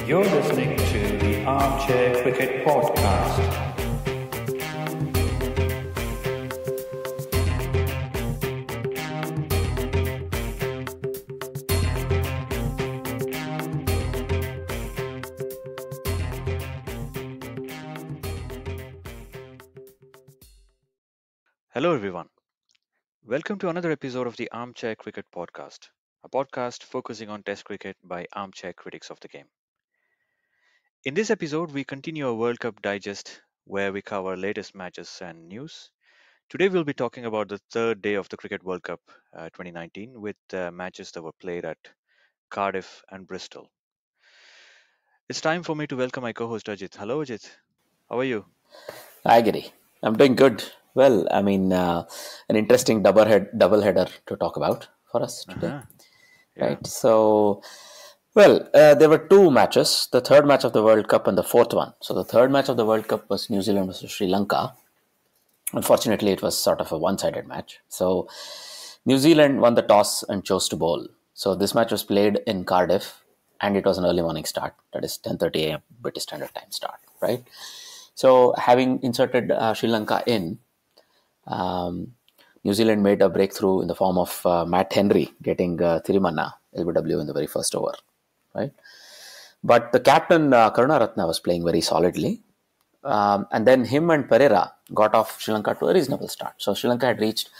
You're listening to the Armchair Cricket Podcast. Hello, everyone. Welcome to another episode of the Armchair Cricket Podcast, a podcast focusing on Test cricket by armchair critics of the game. In this episode, we continue our World Cup digest where we cover latest matches and news. Today, we'll be talking about the third day of the Cricket World Cup 2019 with matches that were played at Cardiff and Bristol. It's time for me to welcome my co host Ajit. Hello, Ajit. How are you? Hi, Giri. I'm doing good. Well, an interesting double header to talk about for us today, Uh-huh. Yeah. right? So, there were two matches: the third match of the World Cup and the fourth one. So, the third match of the World Cup was New Zealand versus Sri Lanka. Unfortunately, it was sort of a one-sided match. So, New Zealand won the toss and chose to bowl. So, this match was played in Cardiff, and it was an early morning start. That is 10:30 a.m. British Standard Time start, right? So, having inserted Sri Lanka in, New Zealand made a breakthrough in the form of Matt Henry getting Thirumanna LBW in the very first over, right? But the captain Karunaratne was playing very solidly, and then him and Pereira got off Sri Lanka to a reasonable start. So Sri Lanka had reached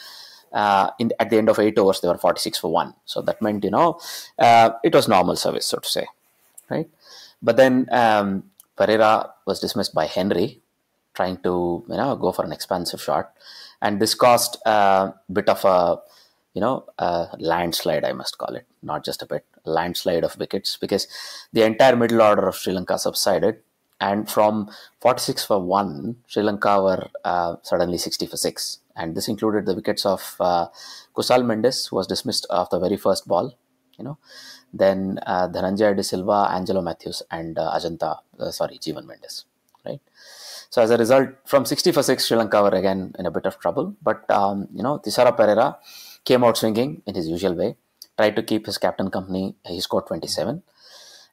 at the end of 8 overs they were 46 for 1. So that meant it was normal service, so to say, right? But then Pereira was dismissed by Henry, trying to go for an expansive shot, and this caused a bit of a landslide, I must call it, not just a bit, landslide of wickets, because the entire middle order of Sri Lanka subsided, and from 46 for 1, Sri Lanka were suddenly 60 for 6, and this included the wickets of Kusal Mendes, who was dismissed off the very first ball, then Dhananjaya De Silva, Angelo Matthews, and Jeevan Mendes, right? So as a result, from 60 for 6, Sri Lanka were again in a bit of trouble. But, Thisara Pereira came out swinging in his usual way, tried to keep his captain company. He scored 27.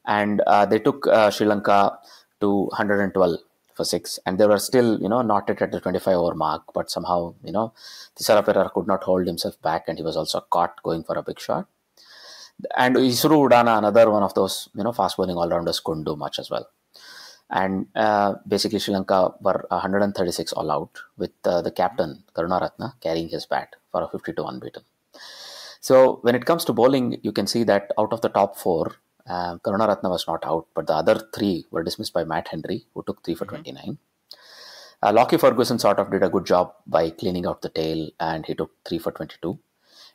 And they took Sri Lanka to 112 for 6. And they were still, not at the 25 over mark. But somehow, Thisara Pereira could not hold himself back. And he was also caught going for a big shot. And Isuru Udana, another one of those, fast bowling all-rounders, couldn't do much as well. And basically, Sri Lanka were 136 all out, with the captain, Karunaratne, carrying his bat for a 52 unbeaten. So when it comes to bowling, you can see that out of the top four, Karunaratne was not out, but the other three were dismissed by Matt Henry, who took 3 for 29. Lockie Ferguson sort of did a good job by cleaning out the tail, and he took 3 for 22.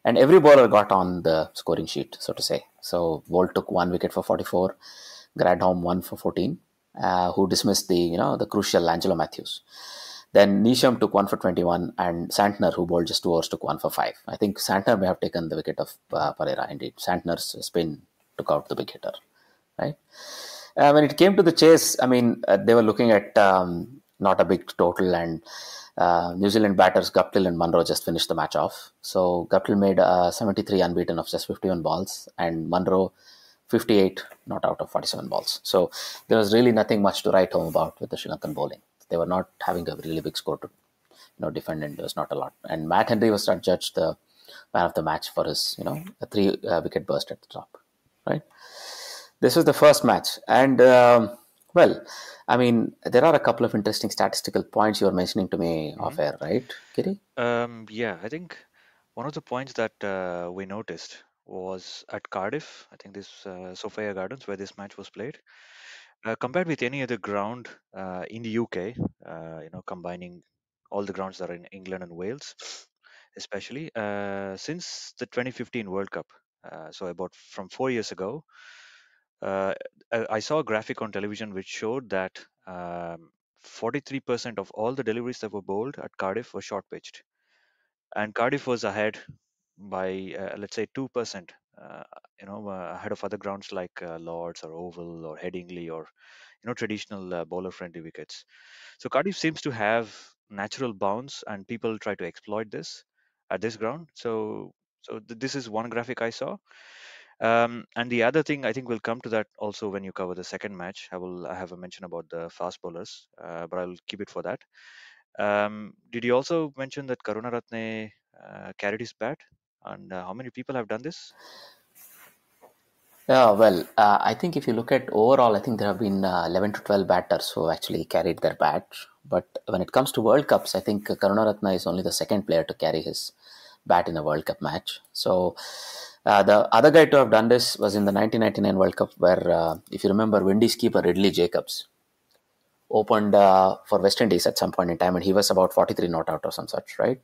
And every bowler got on the scoring sheet, so to say. So Bolt took 1 wicket for 44, Gradholm 1 for 14. Who dismissed the crucial Angelo Matthews. Then Neesham took 1 for 21, and Santner, who bowled just 2 overs, took 1 for 5. I think Santner may have taken the wicket of Pereira. Indeed, Santner's spin took out the big hitter, right? When it came to the chase, they were looking at not a big total, and New Zealand batters Guptill and Munro just finished the match off. So Guptill made 73 unbeaten of just 51 balls, and Munro 58 not out of 47 balls. So there was really nothing much to write home about with the Sri Lankan bowling. They were not having a really big score to defend, and there was not a lot. And Matt Henry was adjudged the man of the match for his a 3 wicket burst at the top, right? This was the first match, and there are a couple of interesting statistical points you were mentioning to me off air, right, Kiri? Yeah, I think one of the points that we noticed was at Cardiff. I think this Sophia Gardens where this match was played. Compared with any other ground in the UK, combining all the grounds that are in England and Wales, especially since the 2015 World Cup. So about from 4 years ago, I saw a graphic on television which showed that 43% of all the deliveries that were bowled at Cardiff were short pitched, and Cardiff was ahead by let's say 2%, ahead of other grounds like Lords or Oval or Headingley or traditional bowler friendly wickets. So Cardiff seems to have natural bounce, and people try to exploit this at this ground. So this is one graphic I saw. And the other thing, I think we'll come to that also when you cover the second match. I have a mention about the fast bowlers, but I'll keep it for that. Did you also mention that Karunaratne carried his bat? And how many people have done this? Yeah, well, I think if you look at overall, I think there have been 11 to 12 batters who actually carried their bat. But when it comes to World Cups, I think Karunaratne is only the second player to carry his bat in a World Cup match. So the other guy to have done this was in the 1999 World Cup, where, if you remember, Windies keeper Ridley Jacobs opened for West Indies at some point in time, and he was about 43 not out or some such, right?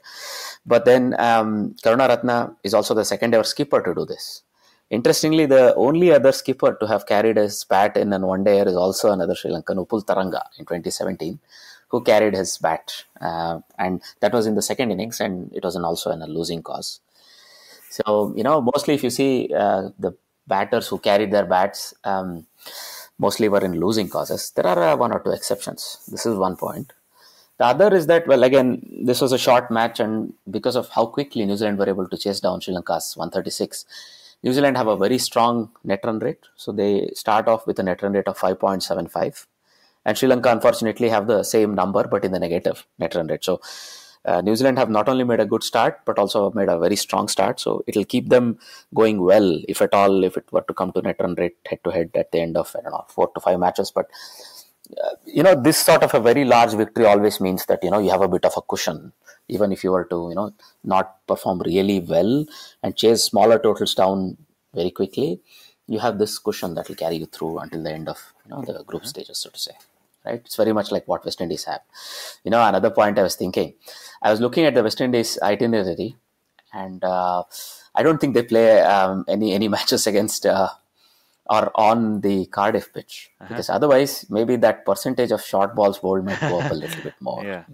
But then Karunaratne is also the second ever skipper to do this. Interestingly, the only other skipper to have carried his bat in an one-day is also another Sri Lankan, Upul Taranga, in 2017, who carried his bat. And that was in the second innings, and it was also in a losing cause. So, mostly if you see the batters who carried their bats, mostly were in losing causes. There are one or two exceptions. This is one point. The other is that, well, again, this was a short match, and because of how quickly New Zealand were able to chase down Sri Lanka's 136, New Zealand have a very strong net run rate. So they start off with a net run rate of 5.75. And Sri Lanka, unfortunately, have the same number, but in the negative net run rate. So New Zealand have not only made a good start, but also made a very strong start. So it will keep them going well, if at all, if it were to come to net run rate head-to-head at the end of, 4 to 5 matches. But this sort of a very large victory always means that, you have a bit of a cushion. Even if you were to, not perform really well and chase smaller totals down very quickly, you have this cushion that will carry you through until the end of, the group stages, so to say. Right? It's very much like what West Indies have. Another point I was thinking, I was looking at the West Indies itinerary, and I don't think they play any matches against or on the Cardiff pitch, because otherwise maybe that percentage of short balls bowled might go up a little bit more. Yeah.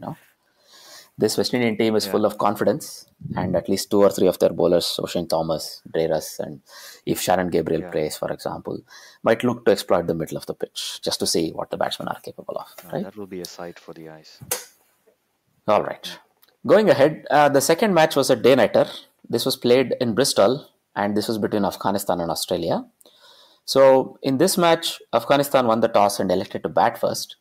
This West Indian team is full of confidence, and at least 2 or 3 of their bowlers, O'Shane Thomas, Dreras, and if Sharon Gabriel plays, for example, might look to exploit the middle of the pitch just to see what the batsmen are capable of. Right? That will be a sight for the eyes. All right. Going ahead, the second match was a day-nighter. This was played in Bristol, and this was between Afghanistan and Australia. So in this match, Afghanistan won the toss and elected to bat first.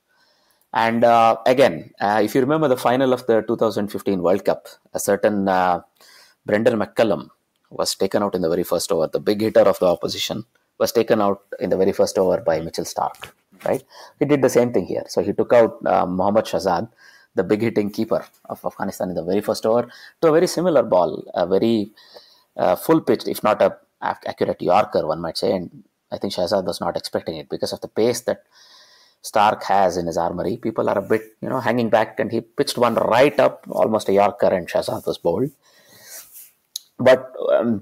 And again, if you remember the final of the 2015 World Cup, a certain Brendan McCullum was taken out in the very first over. The big hitter of the opposition was taken out in the very first over by Mitchell Starc. Right? He did the same thing here. So he took out Mohammad Shahzad, the big hitting keeper of Afghanistan, in the very first over, to a very similar ball, a very full pitched, if not a accurate Yorker, one might say. And I think Shahzad was not expecting it because of the pace that Starc has in his armory. People are a bit, hanging back, and he pitched one right up, almost a Yorker, and Shahzad was bowled. But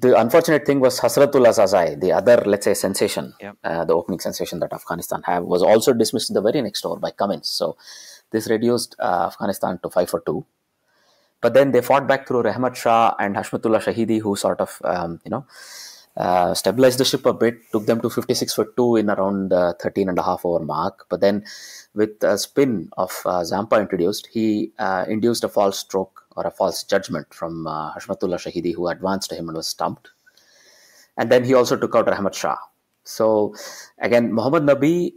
the unfortunate thing was Hasratul Azazai, the other, let's say, sensation, the opening sensation that Afghanistan have, was also dismissed in the very next over by Cummins. So this reduced Afghanistan to 5 for 2. But then they fought back through Rahmat Shah and Hashmatullah Shahidi, who sort of, stabilized the ship a bit, took them to 56 for 2 in around 13 and a half over mark. But then with a spin of Zampa introduced, he induced a false stroke or a false judgment from Hashmatullah Shahidi, who advanced to him and was stumped. And then he also took out Rahmat Shah. So again, Mohammad Nabi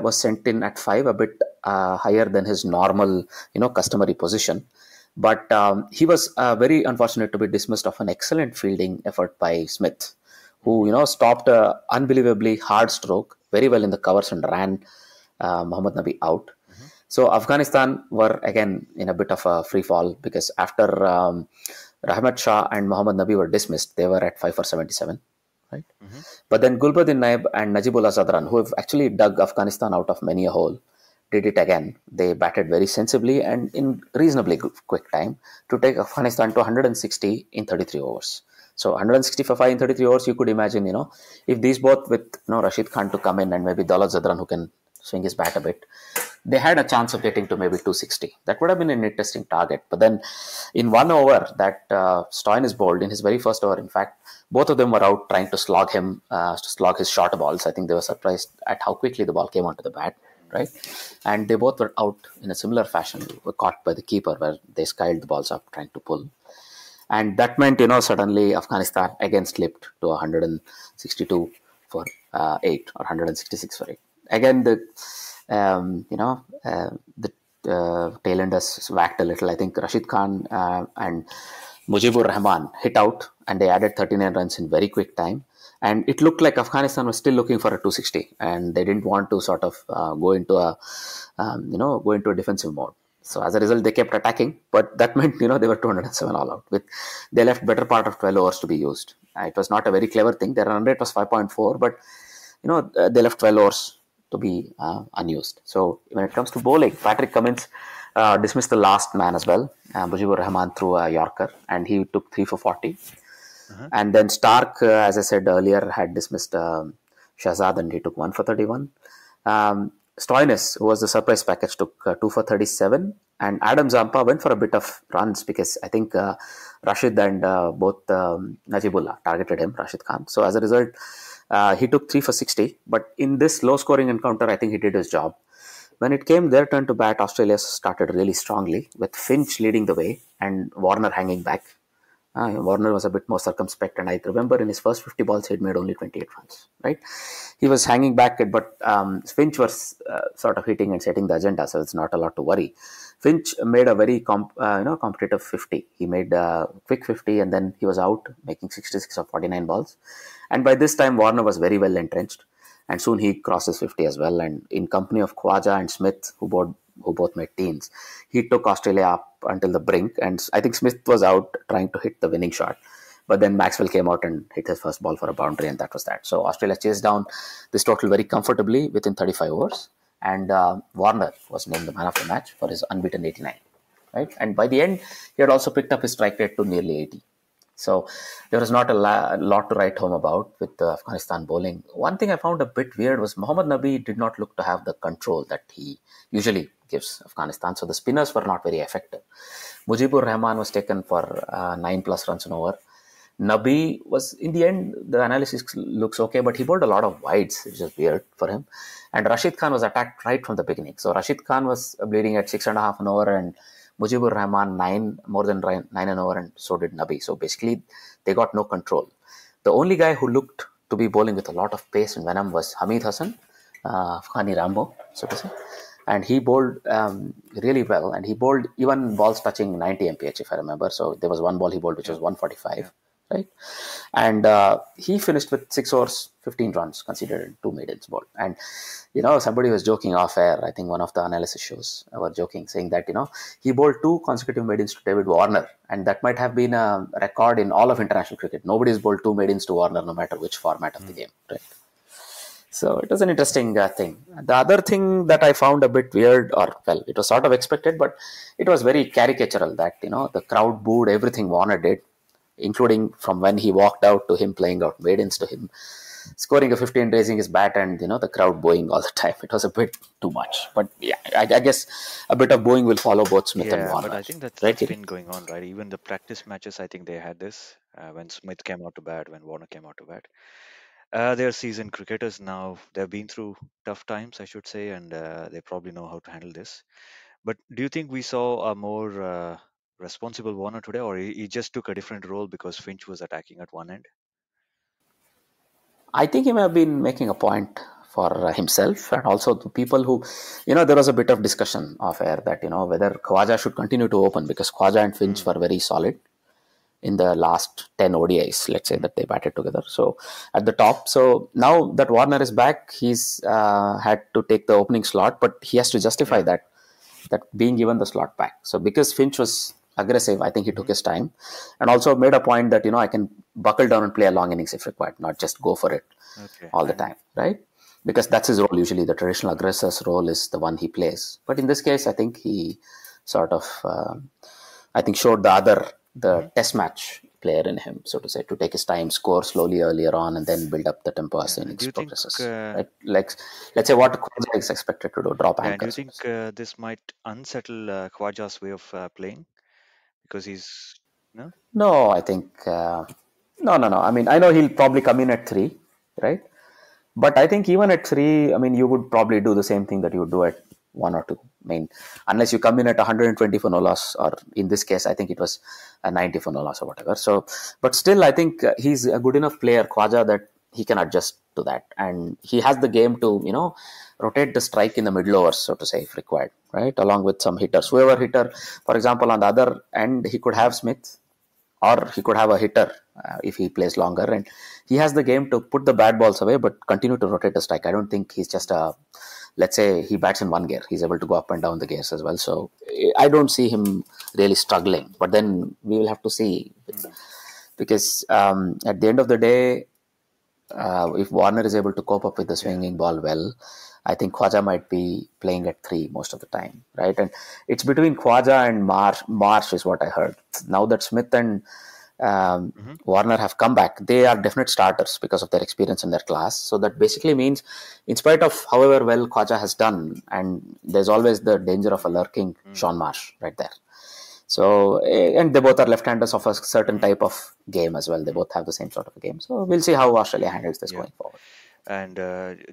was sent in at 5, a bit higher than his normal, customary position. But he was very unfortunate to be dismissed of an excellent fielding effort by Smith, who, stopped an unbelievably hard stroke very well in the covers and ran Mohammad Nabi out. Mm-hmm. So Afghanistan were again in a bit of a free fall, because after Rahmat Shah and Mohammad Nabi were dismissed, they were at 5 for 77. Right? Mm-hmm. But then Gulbuddin Naib and Najibullah Zadran, who have actually dug Afghanistan out of many a hole, did it again. They batted very sensibly and in reasonably quick time to take Afghanistan to 160 in 33 overs. So 160 for 5 in 33 overs, you could imagine, if these both with Rashid Khan to come in and maybe Daulat Zadran who can swing his bat a bit, they had a chance of getting to maybe 260. That would have been an interesting target. But then in 1 over that Stoinis bowled in his very first over, in fact, both of them were out trying to slog him, to slog his shorter balls. I think they were surprised at how quickly the ball came onto the bat. Right, and they both were out in a similar fashion, were caught by the keeper where they skyled the balls up trying to pull. And that meant, suddenly Afghanistan again slipped to 162 for 8 or 166 for 8. Again, the tailenders whacked a little. I think Rashid Khan and Mujibur Rahman hit out, and they added 39 runs in very quick time. And it looked like Afghanistan was still looking for a 260, and they didn't want to sort of go into a defensive mode. So as a result, they kept attacking, but that meant they were 207 all out. They left better part of 12 overs to be used. It was not a very clever thing. Their run rate was 5.4, but they left 12 overs to be unused. So when it comes to bowling, Patrick Cummins dismissed the last man as well. Mujibur Rahman threw a Yorker, and he took 3 for 40. And then Stark, as I said earlier, had dismissed Shahzad, and he took 1 for 31. Stoinis, who was the surprise package, took 2 for 37. And Adam Zampa went for a bit of runs because I think Rashid and both Najibullah targeted him, Rashid Khan. So as a result, he took 3 for 60. But in this low-scoring encounter, I think he did his job. When it came their turn to bat, Australia started really strongly, with Finch leading the way and Warner hanging back. Warner was a bit more circumspect, and I remember in his first 50 balls, he'd made only 28 runs, right? He was hanging back, but Finch was sort of hitting and setting the agenda, so it's not a lot to worry. Finch made a very competitive 50. He made a quick 50, and then he was out, making 66 of 49 balls. And by this time, Warner was very well entrenched, and soon he crosses 50 as well. And in company of Khwaja and Smith, who both made teens, he took Australia up until the brink, and I think Smith was out trying to hit the winning shot, but then Maxwell came out and hit his first ball for a boundary, and that was that. So Australia chased down this total very comfortably within 35 overs, and Warner was named the man of the match for his unbeaten 89, right? And by the end, he had also picked up his strike rate to nearly 80. So there was not a lot to write home about with Afghanistan bowling. One thing I found a bit weird was Mohammad Nabi did not look to have the control that he usually gives Afghanistan. So the spinners were not very effective. Mujibur Rahman was taken for 9 plus runs an over. Nabi was, in the end, the analysis looks okay, but he bowled a lot of wides, which is weird for him. And Rashid Khan was attacked right from the beginning. So Rashid Khan was bleeding at 6.5 an over, and Mujibur Rahman more than 9 an over, and so did Nabi. So basically, they got no control. The only guy who looked to be bowling with a lot of pace and venom was Hamid Hassan, Afghani Rambo, so to say. And he bowled really well, and he bowled even balls touching 90 mph, if I remember. So there was one ball he bowled which was 145, right? And he finished with 6 overs, 15 runs, considered in 2 maidens bowled. And somebody was joking off air. I think one of the analysis shows were joking, saying that he bowled 2 consecutive maidens to David Warner, and that might have been a record in all of international cricket. Nobody's bowled 2 maidens to Warner, no matter which format of the game, right? So it was an interesting thing. The other thing that I found a bit weird, it was sort of expected, but it was very caricatural that, the crowd booed everything Warner did, including from when he walked out to him playing out maidens to him scoring a 50 and raising his bat, and, the crowd booing all the time. It was a bit too much. But yeah, I guess a bit of booing will follow both Smith and Warner. But I think that's been going on, right? Even the practice matches, I think they had this when Smith came out to bat, when Warner came out to bat. They're seasoned cricketers now. They've been through tough times, I should say, and they probably know how to handle this. But do you think we saw a more responsible Warner today, or he just took a different role because Finch was attacking at one end? I think he may have been making a point for himself, and also the people who, there was a bit of discussion off air that, whether Khwaja should continue to open, because Khwaja and Finch were very solid in the last 10 ODIs, let's say, that they batted together. So at the top. So now that Warner is back, he's had to take the opening slot, but he has to justify that being given the slot back. So because Finch was aggressive, I think he took his time, and also made a point that, I can buckle down and play a long innings if required, not just go for it all the time, right? Because that's his role. Usually the traditional aggressor's role is the one he plays. But in this case, I think he sort of, showed the test match player in him, so to say, to take his time, score slowly earlier on, and then build up the tempo as the innings progresses. Right? Like, let's say what Khwaja is expected to do, drop anchors. Do you think this might unsettle Khwaja's way of playing? Because he's... No, I think... no. I mean, I know he'll probably come in at 3, right? But I think even at 3, I mean, you would probably do the same thing that you would do at 1 or 2. I mean, unless you come in at 120 for no loss, or in this case, I think it was a 90 for no loss or whatever. So, but still, I think he's a good enough player, Khwaja, that he can adjust to that. And he has the game to, rotate the strike in the middle overs, so to say, if required, right? Along with some hitters. Whoever hitter, for example, on the other end, he could have Smith, or he could have a hitter if he plays longer. And he has the game to put the bad balls away, but continue to rotate the strike. I don't think he's just let's say he bats in one gear. He's able to go up and down the gears as well. So I don't see him really struggling. But then we will have to see. Because at the end of the day, if Warner is able to cope up with the swinging ball well, I think Khwaja might be playing at 3 most of the time, right? And it's between Khwaja and Marsh is what I heard. Now that Smith and Warner have come back, they are definite starters because of their experience in their class. So that basically means, in spite of however well Khwaja has done, and there's always the danger of a lurking Sean Marsh right there. So, and they both are left-handers of a certain type of game as well. They both have the same sort of a game. So we'll see how Australia handles this going forward. And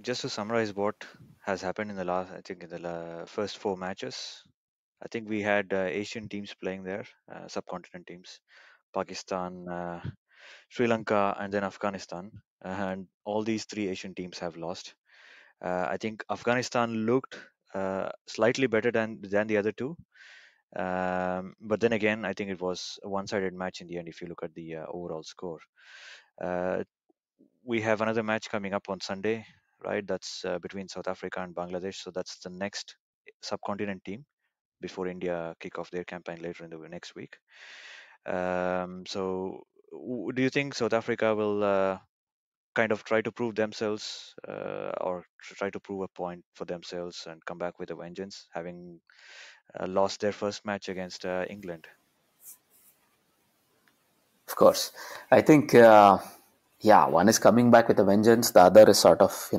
just to summarize what has happened in the first 4 matches, I think we had Asian teams playing there, subcontinent teams, Pakistan, Sri Lanka, and then Afghanistan. And all these 3 Asian teams have lost. I think Afghanistan looked slightly better than the other 2. But then again, I think it was a one-sided match in the end if you look at the overall score. We have another match coming up on Sunday, right? That's between South Africa and Bangladesh. So that's the next subcontinent team before India kick off their campaign later in the next week. So do you think South Africa will kind of try to prove themselves or try to prove a point for themselves and come back with a vengeance, having lost their first match against England? Of course. I think, one is coming back with a vengeance. The other is sort of,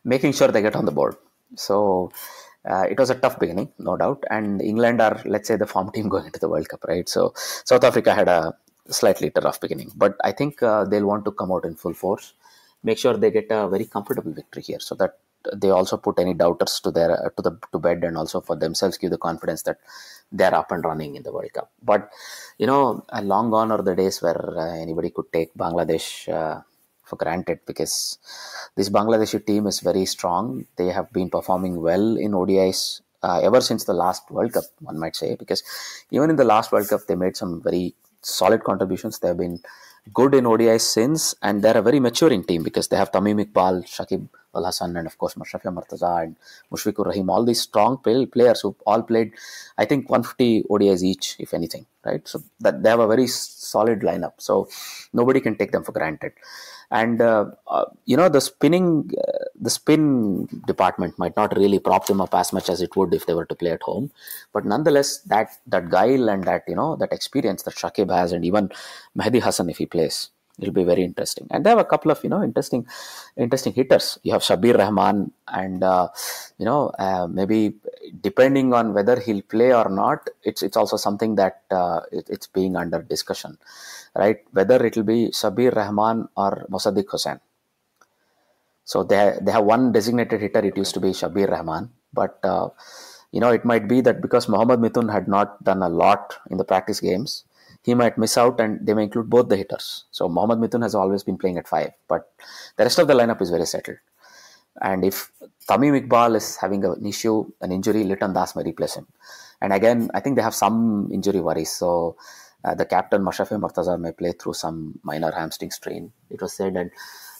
making sure they get on the board. So it was a tough beginning, no doubt. And England are, let's say, the form team going into the World Cup, right? So South Africa had a slightly rough beginning. But I think they'll want to come out in full force, make sure they get a very comfortable victory here, so that they also put any doubters to bed, and also for themselves give the confidence that they're up and running in the World Cup. But long gone are the days where anybody could take Bangladesh for granted, because this Bangladeshi team is very strong. They have been performing well in ODIs ever since the last World Cup, one might say, because even in the last World Cup they made some very solid contributions. They have been good in ODIs since, and they're a very maturing team because they have Tamim Iqbal, Shakib Al Hassan, and of course Mashrafi Murtaza and Mushfiqur Rahim, all these strong players who all played, I think, 150 ODIs each, if anything, right? So that they have a very solid lineup. So nobody can take them for granted. And the spin department might not really prop them up as much as it would if they were to play at home. But nonetheless, that guile and that experience that Shakib has, and even Mehdi Hassan if he plays, it'll be very interesting. And they have a couple of interesting hitters. You have Shabir Rahman, and maybe depending on whether he'll play or not, it's also something that it's being under discussion, right? Whether it'll be Shabir Rahman or Mosaddiq Hussain. So they have one designated hitter. It used to be Shabir Rahman, but it might be that because Mohammad Mithun had not done a lot in the practice games, he might miss out, and they may include both the hitters. So Mohammad Mithun has always been playing at 5, but the rest of the lineup is very settled. And if Tamim Iqbal is having an injury, Liton Das may replace him. And again, I think they have some injury worries. So the captain, Mashrafi Murtaza, may play through some minor hamstring strain, it was said. And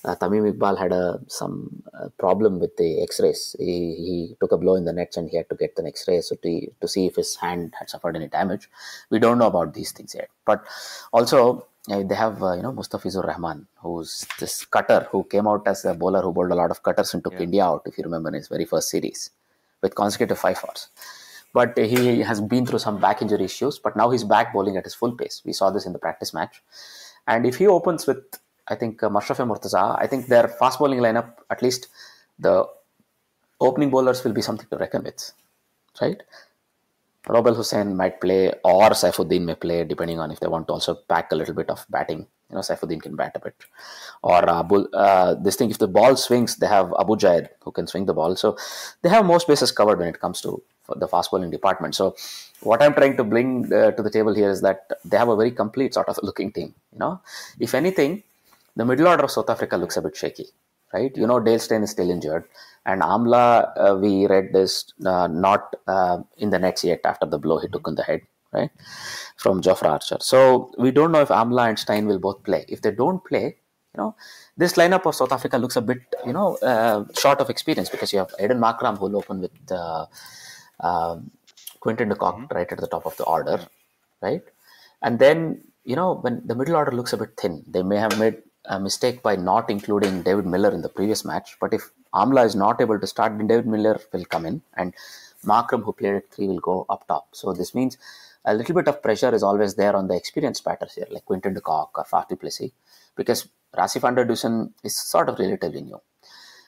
Tamim Iqbal had some problem with the x-rays. He took a blow in the nets and he had to get an x-ray to see if his hand had suffered any damage. We don't know about these things yet. But also, they have Mustafizur Rahman, who's this cutter who came out as a bowler who bowled a lot of cutters and took India out, if you remember, in his very first series with consecutive 5 hours. But he has been through some back injury issues, but now he's back bowling at his full pace. We saw this in the practice match. And if he opens with, I think, Mashrafi Murtaza, I think their fast bowling lineup, at least the opening bowlers, will be something to reckon with, right? Robel Hussain might play, or Saifuddin may play, depending on if they want to also pack a little bit of batting Saifuddin can bat a bit. Or this thing, if the ball swings, they have Abu Jaid who can swing the ball. So they have most bases covered when it comes to the fast bowling department. So what I'm trying to bring to the table here is that they have a very complete sort of looking team. If anything, the middle order of South Africa looks a bit shaky, right? Dale Steyn is still injured, and Amla, we read this not in the nets yet after the blow he took on the head, right, from Jofra Archer. So we don't know if Amla and Steyn will both play. If they don't play, this lineup of South Africa looks a bit, short of experience, because you have Aiden Markram who will open with Quinton de Kock right at the top of the order, right? And then, when the middle order looks a bit thin, they may have made a mistake by not including David Miller in the previous match. But if Amla is not able to start, then David Miller will come in, and Markram, who played at 3, will go up top. So this means a little bit of pressure is always there on the experienced batters here, like Quinton de Kock or Faf du Plessis, because Rassie van der Dusen is sort of relatively new.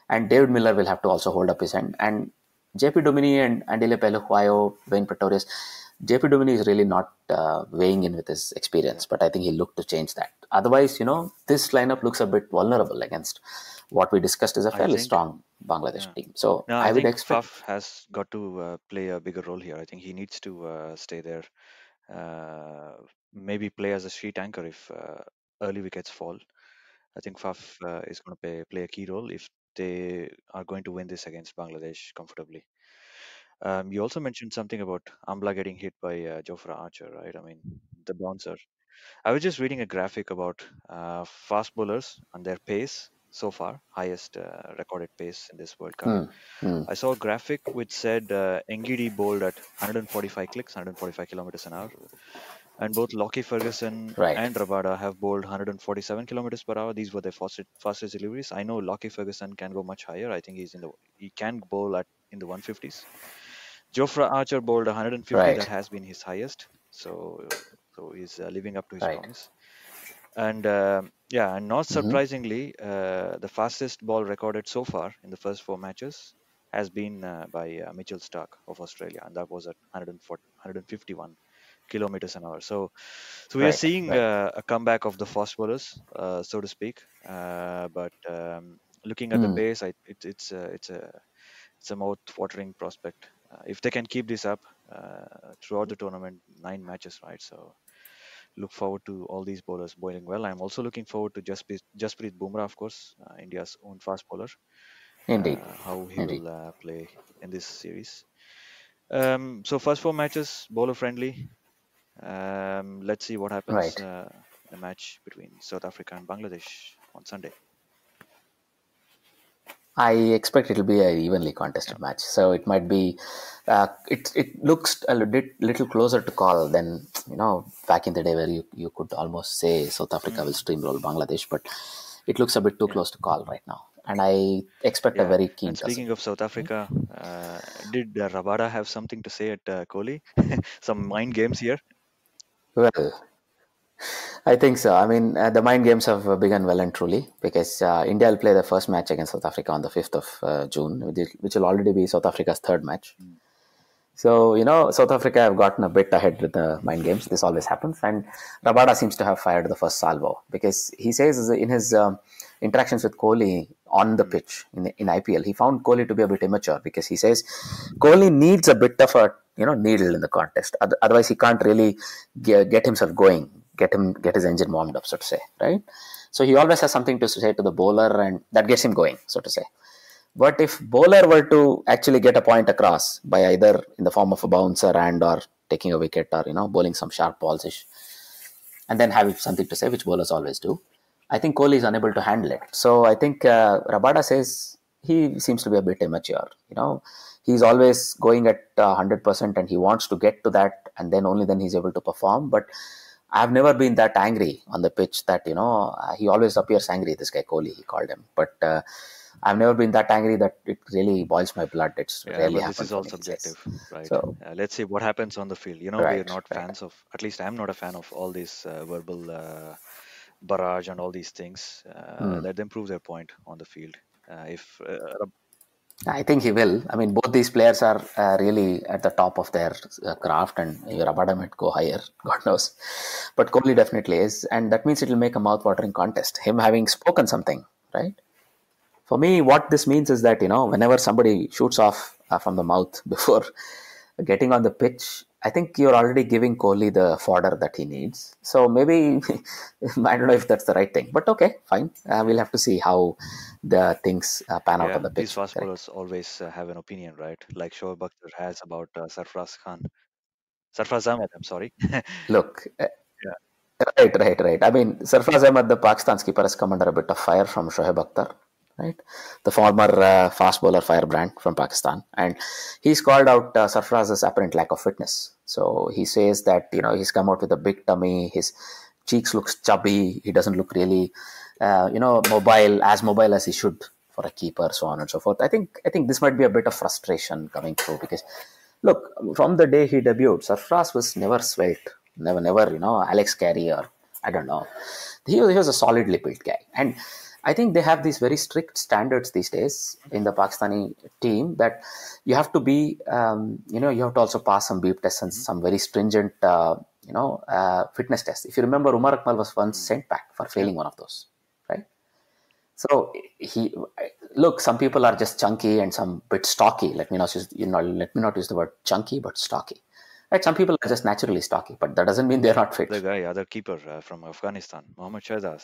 And David Miller will have to also hold up his end. And JP Domini and Andile Peluquayo, Wayne Pretorius, JP Domini is really not weighing in with his experience, but I think he'll look to change that. Otherwise, this lineup looks a bit vulnerable against what we discussed is a fairly strong Bangladesh team. So I would think expect Faf has got to play a bigger role here. I think he needs to stay there. Maybe play as a sheet anchor if early wickets fall. I think Faf is going to play a key role if they are going to win this against Bangladesh comfortably. You also mentioned something about Amla getting hit by Jofra Archer, right? I mean, the bouncer. I was just reading a graphic about fast bowlers and their pace so far, highest recorded pace in this World Cup. I saw a graphic which said Ngidi bowled at 145 clicks, 145 kilometers an hour, and both Lockie Ferguson right, and Rabada have bowled 147 kilometers per hour. These were their fastest deliveries. I know Lockie Ferguson can go much higher. I think he can bowl in the 150s. Jofra Archer bowled 150. That right, has been his highest. So he's living up to his right. promise. And and not surprisingly, the fastest ball recorded so far in the first 4 matches has been by Mitchell Starc of Australia, and that was at 151 kilometers an hour. So we are seeing a comeback of the fast bowlers, so to speak. But looking at the pace, it's a mouth-watering prospect. If they can keep this up throughout the tournament, 9 matches, right? So look forward to all these bowlers bowling well. I'm also looking forward to Jasprit Bumrah, of course, India's own fast bowler, Indeed, how he indeed. will play in this series. So first 4 matches, bowler friendly. Let's see what happens Right. in the match between South Africa and Bangladesh on Sunday. I expect it'll be a evenly contested match. So it might be, it looks a little closer to call than, back in the day where you could almost say South Africa will steamroll Bangladesh, but it looks a bit too close to call right now. And I expect a very keen And speaking of South Africa, did Rabada have something to say at Kohli? Some mind games here? Well, I think so. I mean, the mind games have begun well and truly, because India will play the first match against South Africa on the 5th of June, which will already be South Africa's third match. So, South Africa have gotten a bit ahead with the mind games. This always happens. And Rabada seems to have fired the first salvo, because he says in his interactions with Kohli on the pitch in IPL, he found Kohli to be a bit immature, because he says Kohli needs a bit of a needle in the contest. Otherwise, he can't really get himself going, get his engine warmed up, so to say, right? So he always has something to say to the bowler, and that gets him going, so to say. But if bowler were to actually get a point across by either in the form of a bouncer and or taking a wicket, or bowling some sharp balls, and then having something to say, which bowlers always do, I think Kohli is unable to handle it. So I think Rabada says he seems to be a bit immature. He's always going at 100%, and he wants to get to that, and then only then he's able to perform. But I've never been that angry on the pitch that, he always appears angry, this guy Kohli, he called him. But I've never been that angry that it really boils my blood. It's rarely But this happened is for all me, he says. subjective, right? So, Let's see what happens on the field. We're right, not right. fans of, at least I'm not a fan of all these verbal barrage and all these things. Let them prove their point on the field. If I think he will. I mean, both these players are really at the top of their craft, and Rabada might go higher, God knows. But Kohli definitely is, and that means it will make a mouth-watering contest. Him having spoken something, right? For me, what this means is that, whenever somebody shoots off from the mouth before getting on the pitch, I think you're already giving Kohli the fodder that he needs. So maybe, I don't know if that's the right thing, but okay, fine. We'll have to see how the things pan out Yeah, on the these pitch. fast Correct. bowlers always have an opinion, right? Like Shoaib Akhtar has about Sarfraz Ahmed, I'm sorry. Look, Yeah, right. I mean, Sarfraz Ahmed, the Pakistan's keeper, has come under a bit of fire from Shoaib Akhtar, right? The former fast bowler firebrand from Pakistan. And he's called out Sarfraz's apparent lack of fitness. So he says that, he's come out with a big tummy, his cheeks looks chubby, he doesn't look really, mobile as he should for a keeper, so on and so forth. I think this might be a bit of frustration coming through because look, from the day he debuted, Sarfraz was never svelte, never, Alex Carey or I don't know. He was a solidly built guy. And I think they have these very strict standards these days in the Pakistani team that you have to be, you have to also pass some beep tests and some very stringent, fitness tests. If you remember, Umar Akmal was once sent back for failing one of those, right? So look, some people are just chunky and some bit stocky. Let me not use the word chunky, but stocky. Right? Some people are just naturally stocky, but that doesn't mean they're not the fit. guy, other keeper from Afghanistan, Mohammad Shahzad.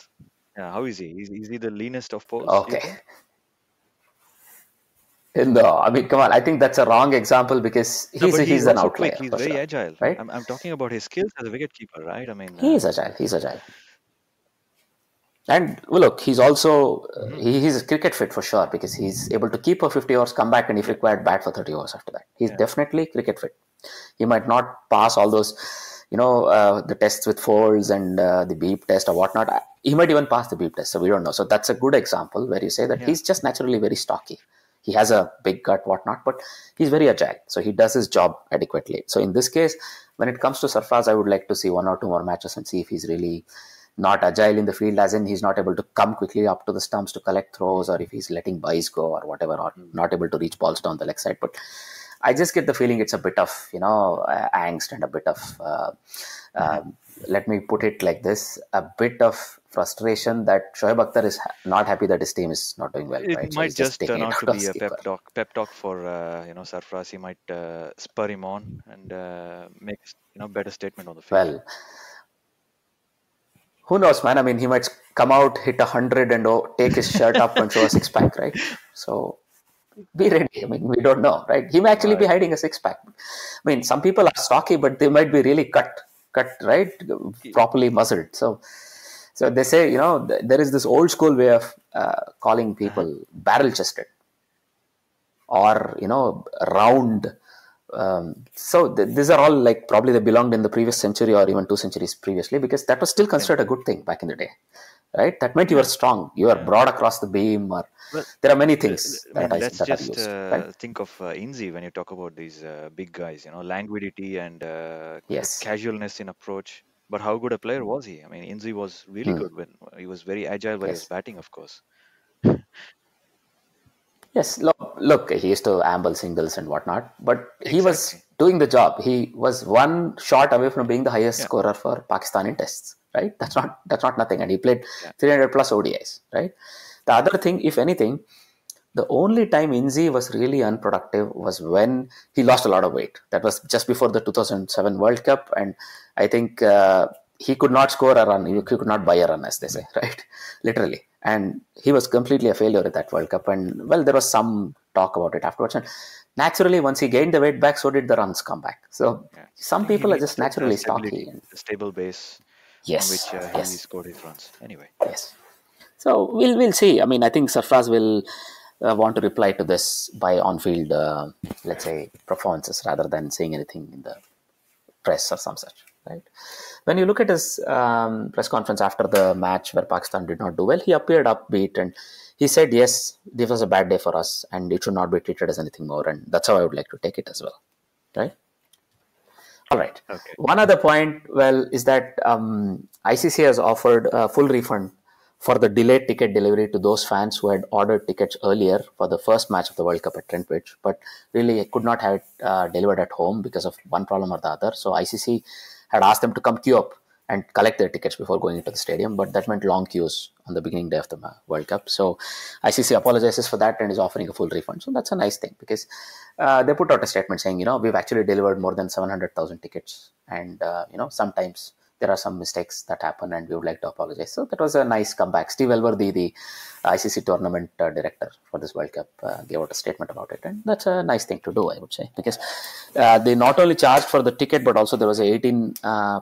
Yeah, how is he? Is he the leanest of foes, do you Okay. think? No, I mean, come on. I think that's a wrong example because No, he's but he's he's an also quick. outlier He's for very sure, agile. right? I'm talking about his skills as a wicketkeeper, right? I mean, He is agile. He's agile. And well, look, he's also mhm, he's cricket fit for sure because he's able to keep for 50 hours, come back, and if yeah, required, bat for 30 hours after that. He's yeah, definitely cricket fit. He might not pass all those, the tests with folds and the beep test or whatnot. He might even pass the beep test, so we don't know. So that's a good example where you say that yeah. he's just naturally very stocky. He has a big gut, whatnot, but he's very agile. So he does his job adequately. So in this case, when it comes to Sarfraz, I would like to see one or two more matches and see if he's really not agile in the field, as in he's not able to come quickly up to the stumps to collect throws, or if he's letting buys go or whatever, or Mm. not able to reach balls down the leg side. But I just get the feeling it's a bit of angst and a bit of uh, let me put it like this: a bit of frustration that Shoaib Akhtar is not happy that his team is not doing well, It right? So might he's just just taking turn it out to out of be his a keeper. pep talk for Sarfraz. He might spur him on and make better statement on the field. Well, who knows, man? I mean, he might come out, hit 100, and take his shirt up and show a six pack, right? So be ready. I mean, we don't know, right? He may actually be Right. hiding a six pack. I mean, some people are stocky, but they might be really cut, right? Y- Properly muscled. So they say, there is this old school way of calling Uh-huh. people barrel chested or, round. These are all like probably they belonged in the previous century or even 2 centuries previously because that was still Yeah. considered a good thing back in the day, right? That meant you were Yeah. strong, you were Yeah. broad across the beam, or Well, there are many things I that mean, are, let's that are just used, right? think of Inzi when you talk about these big guys. Languidity and Yes. casualness in approach. But how good a player was he? I mean, Inzi was really Hmm. good when he was very agile when he was Yes. batting, of course. Yes, look, he used to amble singles and whatnot, but he was Exactly. doing the job. He was one shot away from being the highest Yeah. scorer for Pakistan in tests, right? That's not nothing, and he played Yeah. 300 plus ODIs, right? The other thing, if anything, the only time Inzi was really unproductive was when he lost a lot of weight. That was just before the 2007 World Cup, and I think he could not score a run. He could not buy a run, as they say, right? Literally. And he was completely a failure at that World Cup. And well, there was some talk about it afterwards. And naturally, once he gained the weight back, so did the runs come back. So Yeah. I some think he people are just needed naturally stocky. stability, And a stable base on yes, which he yes, scored his runs. Anyway. yes. So we'll see. I mean, I think Sarfraz will want to reply to this by on-field, let's say, performances rather than saying anything in the press or some such. Right? When you look at his press conference after the match where Pakistan did not do well, he appeared upbeat and he said, "Yes, this was a bad day for us, and it should not be treated as anything more." And that's how I would like to take it as well. Right? All right. Okay. One other point, well, is that ICC has offered a full refund for the delayed ticket delivery to those fans who had ordered tickets earlier for the first match of the World Cup at Trent Bridge, but really could not have it delivered at home because of one problem or the other. So ICC had asked them to come queue up and collect their tickets before going into the stadium, but that meant long queues on the beginning day of the World Cup. So ICC apologizes for that and is offering a full refund. So that's a nice thing, because they put out a statement saying, we've actually delivered more than 700,000 tickets, and sometimes there are some mistakes that happen and we would like to apologize. So that was a nice comeback. Steve Elworthy, the ICC tournament director for this World Cup, gave out a statement about it. And that's a nice thing to do, I would say, because they not only charged for the ticket, but also there was a 18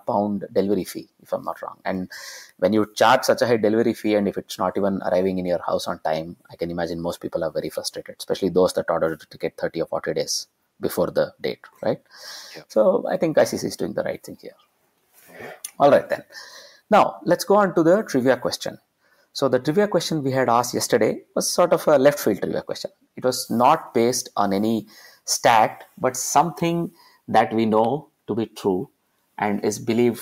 pound delivery fee, if I'm not wrong. And when you charge such a high delivery fee, and if it's not even arriving in your house on time, I can imagine most people are very frustrated, especially those that ordered a ticket 30 or 40 days before the date, right? Yeah. So I think ICC is doing the right thing here. All right, then. Now, let's go on to the trivia question. So the trivia question we had asked yesterday was sort of a left field trivia question. It was not based on any stat, but something that we know to be true and is believed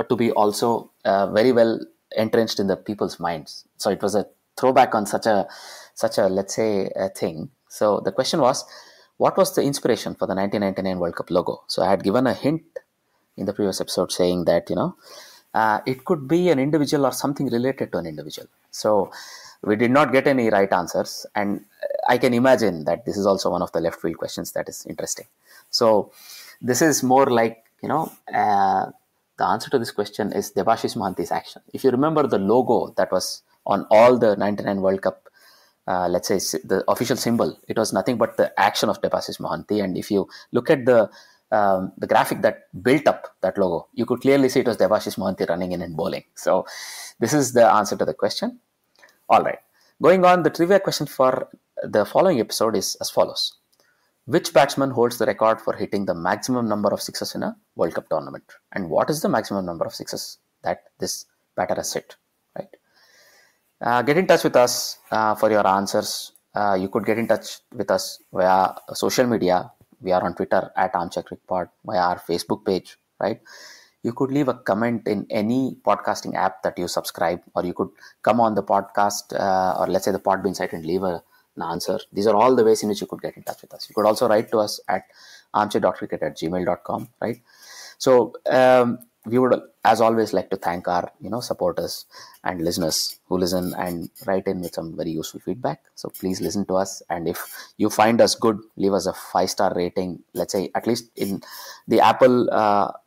to be also very well entrenched in the people's minds. So it was a throwback on such a let's say, a thing. So the question was, what was the inspiration for the 1999 World Cup logo? So I had given a hint in the previous episode saying that, it could be an individual or something related to an individual. So we did not get any right answers. And I can imagine that this is also one of the left field questions that is interesting. So this is more like, the answer to this question is Debashish Mohanty's action. If you remember the logo that was on all the 99 World Cup, let's say the official symbol, it was nothing but the action of Debashish Mohanty. And if you look at the graphic that built up that logo, you could clearly see it was Debashish Mohanty running in and bowling. So this is the answer to the question. All right. Going on, the trivia question for the following episode is as follows. Which batsman holds the record for hitting the maximum number of sixes in a World Cup tournament? And what is the maximum number of sixes that this batter has hit? Right. Get in touch with us for your answers. You could get in touch with us via social media. We are on Twitter at armchair.cricket, via our Facebook page, right? You could leave a comment in any podcasting app that you subscribe, or you could come on the podcast or let's say the Podbean site and leave an answer. These are all the ways in which you could get in touch with us. You could also write to us at armchair.cricket@gmail.com, right? So we would, as always, like to thank our supporters and listeners who listen and write in with some very useful feedback. So please listen to us, and if you find us good, leave us a 5-star rating. Let's say at least in the Apple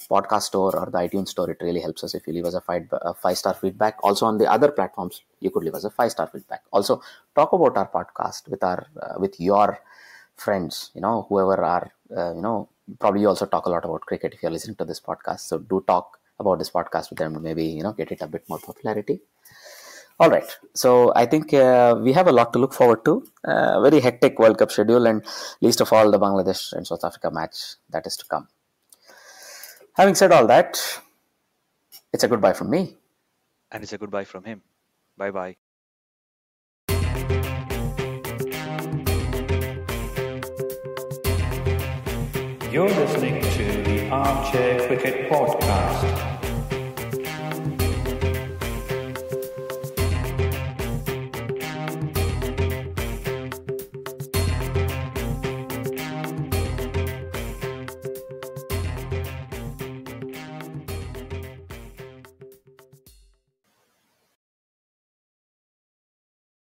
podcast store or the iTunes store, it really helps us if you leave us a 5-star feedback. Also on the other platforms, you could leave us a 5-star feedback. Also talk about our podcast with your friends, whoever are probably you also talk a lot about cricket if you're listening to this podcast. So do talk about this podcast with them to maybe, get it a bit more popularity. All right. So I think we have a lot to look forward to. Very hectic World Cup schedule, and least of all the Bangladesh and South Africa match that is to come. Having said all that, it's a goodbye from me. And it's a goodbye from him. Bye-bye. You're listening to the Armchair Cricket Podcast.